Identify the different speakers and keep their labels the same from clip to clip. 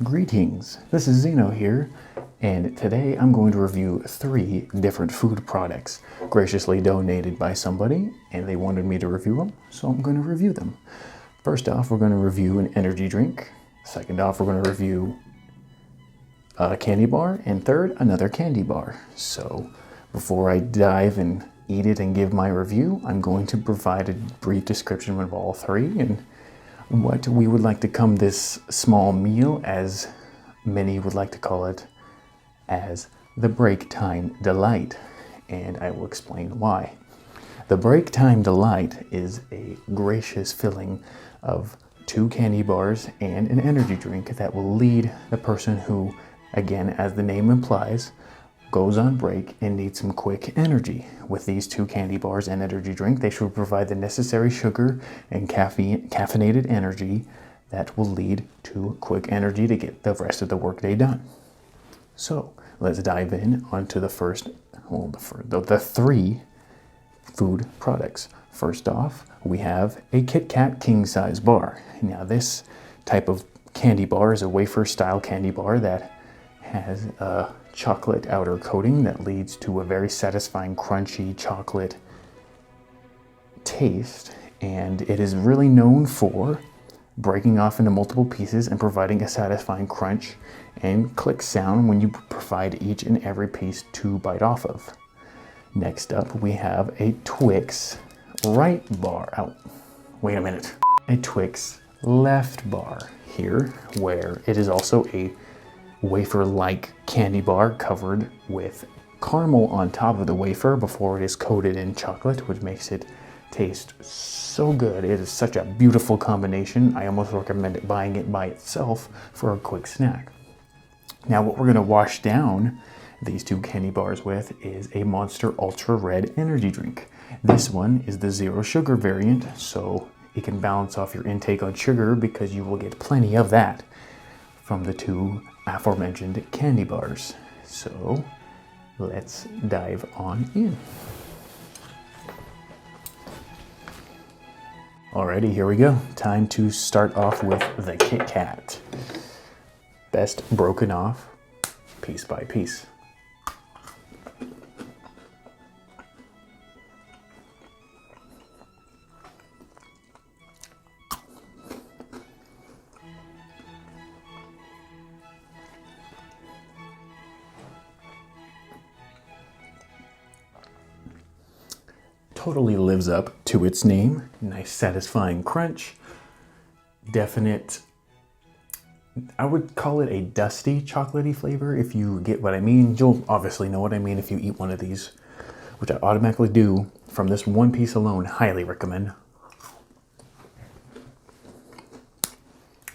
Speaker 1: Greetings, this is Zeno here, and today I'm going to review 3 different food products graciously donated by somebody, and they wanted me to review them, so I'm going to review them. First off, we're going to review an energy drink. Second off, we're going to review a candy bar, and third, another candy bar. So before I dive and eat it and give my review, I'm going to provide a brief description of all 3 and what we would like to come this small meal, as many would like to call it, as the break time delight, and I will explain why. The break time delight is a gracious filling of 2 candy bars and an energy drink that will lead the person who, again, as the name implies, goes on break and needs some quick energy. With these 2 candy bars and energy drink, they should provide the necessary sugar and caffeinated energy that will lead to quick energy to get the rest of the workday done. So let's dive in onto the the 3 food products. First off, we have a Kit Kat king size bar. Now this type of candy bar is a wafer style candy bar that has a chocolate outer coating that leads to a very satisfying crunchy chocolate taste, and it is really known for breaking off into multiple pieces and providing a satisfying crunch and click sound when you provide each and every piece to bite off of. Next up, we have a Twix right bar. Oh, wait a minute. A Twix left bar here, where it is also a wafer-like candy bar covered with caramel on top of the wafer before it is coated in chocolate, which makes it taste so good. It is such a beautiful combination. I almost recommend buying it by itself for a quick snack. Now what we're going to wash down these 2 candy bars with is a Monster Ultra Red energy drink. This one is the 0 sugar variant, so it can balance off your intake on sugar because you will get plenty of that from the 2 aforementioned candy bars. So let's dive on in. Alrighty, here we go. Time to start off with the Kit Kat. Best broken off piece by piece. Totally lives up to its name. Nice satisfying crunch. Definite, I would call it a dusty chocolatey flavor, if you get what I mean. You'll obviously know what I mean if you eat one of these, which I automatically do from this one piece alone. Highly recommend.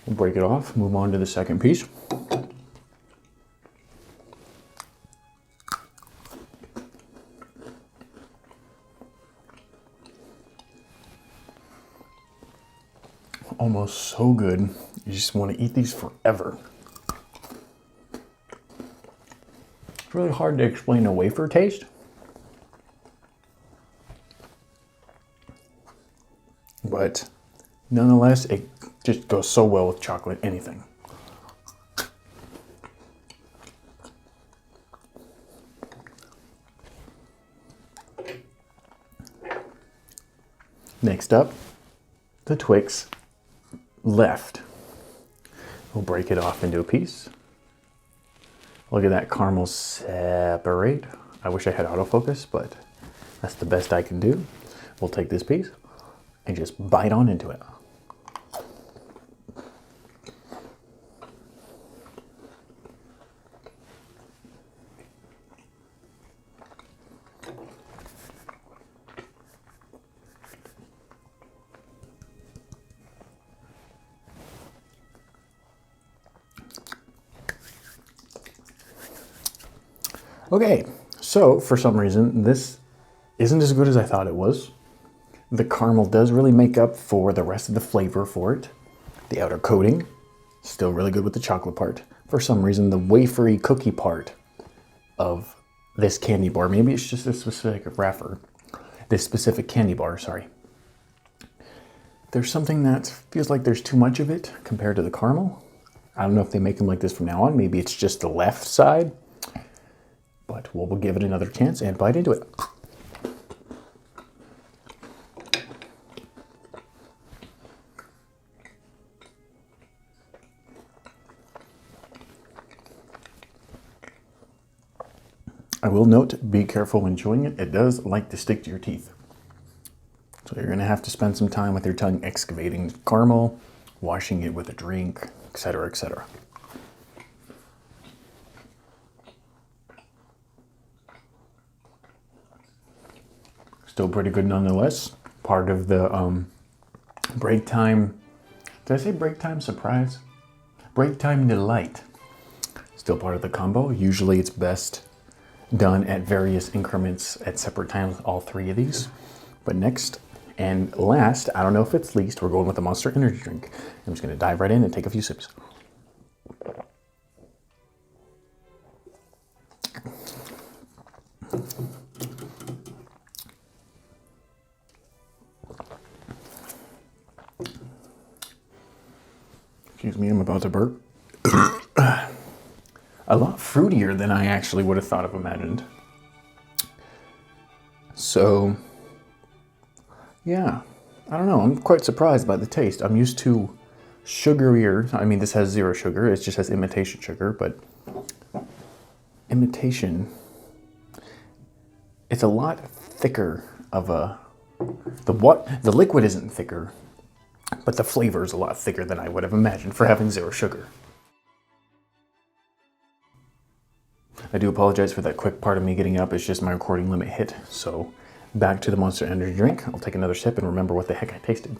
Speaker 1: We'll break it off, move on to the second piece. Almost so good, you just want to eat these forever. It's really hard to explain a wafer taste, but nonetheless, it just goes so well with chocolate, anything. Next up, the Twix left. We'll break it off into a piece. Look at that caramel separate. I wish I had autofocus, but that's the best I can do. We'll take this piece and just bite on into it. Okay, so for some reason, this isn't as good as I thought it was. The caramel does really make up for the rest of the flavor for it. The outer coating, still really good with the chocolate part. For some reason, the wafery cookie part of this candy bar, maybe it's just a specific wrapper, this specific candy bar, sorry. There's something that feels like there's too much of it compared to the caramel. I don't know if they make them like this from now on. Maybe it's just the left side, but we'll give it another chance and bite into it. I will note, be careful when chewing it. It does like to stick to your teeth. So you're gonna have to spend some time with your tongue excavating the caramel, washing it with a drink, etc., etc. Still pretty good nonetheless. Part of the break time, did I say break time surprise? Break time delight. Still part of the combo. Usually it's best done at various increments at separate times, all three of these. But next and last, I don't know if it's least, we're going with the Monster Energy drink. I'm just gonna dive right in and take a few sips. Excuse me, I'm about to burp. A lot fruitier than I actually would have thought of imagined. So, yeah, I don't know. I'm quite surprised by the taste. I'm used to sugarier. I mean, this has 0 sugar. It just has imitation sugar, but imitation, it's a lot thicker of a, the liquid isn't thicker, but the flavor is a lot thicker than I would have imagined for having 0 sugar. I do apologize for that quick part of me getting up. It's just my recording limit hit. So back to the Monster Energy drink. I'll take another sip and remember what the heck I tasted.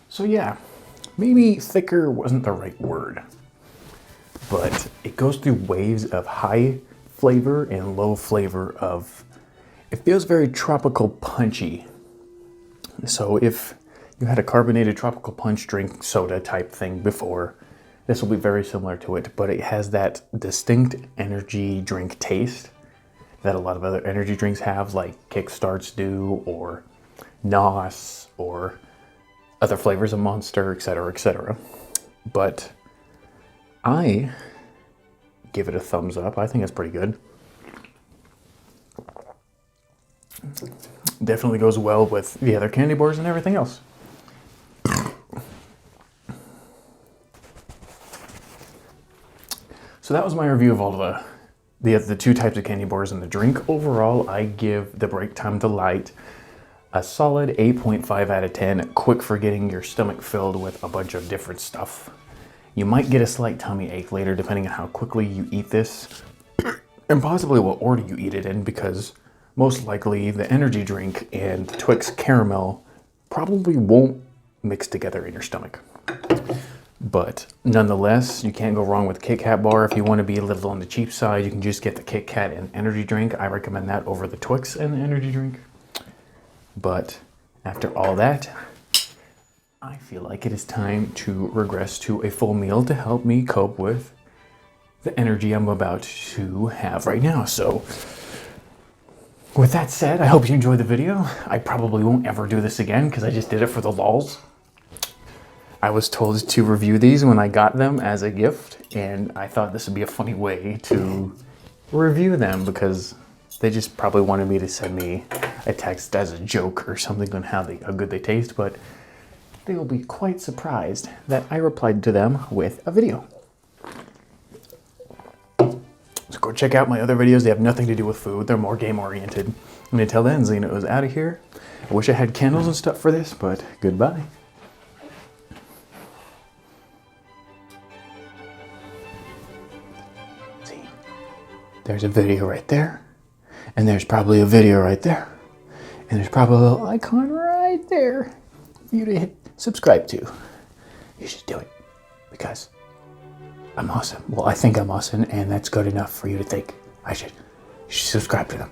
Speaker 1: So yeah, maybe thicker wasn't the right word, but it goes through waves of high flavor and low flavor of, it feels very tropical punchy. So if you had a carbonated tropical punch drink soda type thing before, this will be very similar to it, but it has that distinct energy drink taste that a lot of other energy drinks have, like Kickstarts do, or NOS, or other flavors of Monster, etc., etc. But I give it a thumbs up. I think it's pretty good. Definitely goes well with the other candy bars and everything else. So that was my review of all the 2 types of candy bars and the drink. Overall, I give the Break Time Delight a solid 8.5 out of 10. Quick for getting your stomach filled with a bunch of different stuff. You might get a slight tummy ache later depending on how quickly you eat this, and possibly what order you eat it in, because most likely the energy drink and the Twix caramel probably won't mix together in your stomach. But nonetheless, you can't go wrong with Kit Kat bar. If you want to be a little on the cheap side, you can just get the Kit Kat and energy drink. I recommend that over the Twix and the energy drink. But after all that, I feel like it is time to regress to a full meal to help me cope with the energy I'm about to have right now. So with that said, I hope you enjoyed the video. I probably won't ever do this again because I just did it for the lulz. I was told to review these when I got them as a gift, and I thought this would be a funny way to review them because they just probably wanted me to send me a text as a joke or something on how good they taste, but they will be quite surprised that I replied to them with a video. So go check out my other videos. They have nothing to do with food. They're more game oriented. And until then, Xena is out of here. I wish I had candles and stuff for this, but goodbye. See, there's a video right there. And there's probably a video right there. And there's probably a little icon right there for you to hit subscribe to. You should do it because I'm awesome. Well, I think I'm awesome, and that's good enough for you to think you should subscribe to them.